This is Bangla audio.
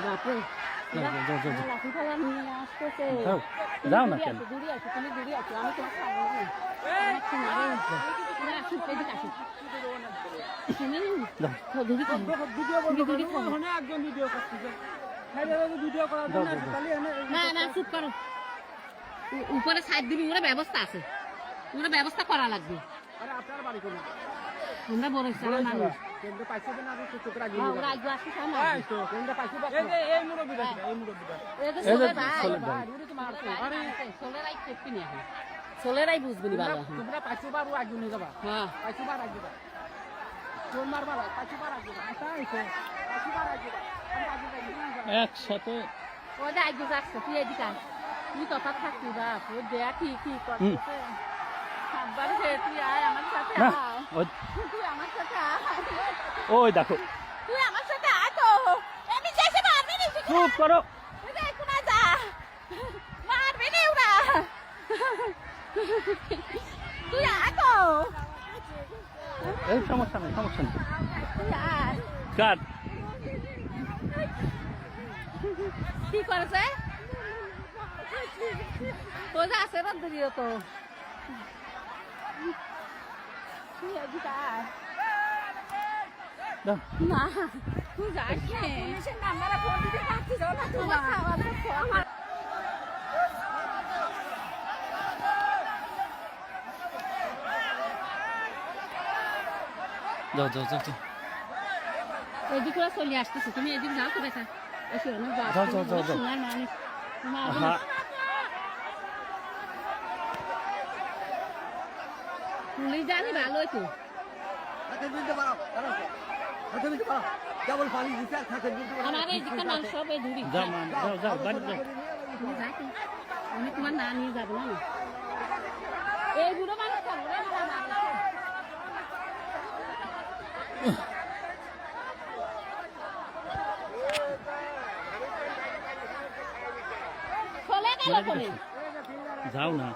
বাপরে লাঠি ফেলা নিয়ে আসতেছে যাও না কেন দূরে আছো তুমি দূরে আছো আমি তোমার খাবো না আসুক এদিকে আসুক শুনেন দূরে না না চুপ করো উপরে সাইড দিবি ওরা ব্যবস্থা আছে ওরা ব্যবস্থা করা লাগবে আমরা বড় মানুষ সোলেরাই বুঝবি তোমরা পাঁচশো বার আগে নিয়ে যাবা হ্যাঁ পাঁচশো বার আগে একসাথে ওই যে আগে যাচ্ছে তুই এদিকে তুই কথা থাকবি বাপ ও দেখ কি করতেছে তুই আয় আমার সাথে তুই আমার সাথে ওই দেখো তুই আমার সাথে আয় তো আমি যেসে মারবি না চুপ করো দেখো না যা মারবি না ওরা তুই আয় তো এই সমস্যা নেই তুই আয় কাট কি করেছে তো যা আছে বন্ধুরিও তো তুই এদিকে আয় না তুই যাস নাম্বার ফোন দিতে পারছিস না তোমার খাওয়া আমার যাও এদিকে চলে আসতেছে তুমি এদিকে যাও তো বেটা এসে অনেক যাও সোনার মানুষ পুলিশ জানি ভালোই তো আমার এদিকে মানুষ সব দূরি যাও বাড়ি যাও আমি তোমার না নিয়ে যাবো না এই বুড়ো মানুষ যাও না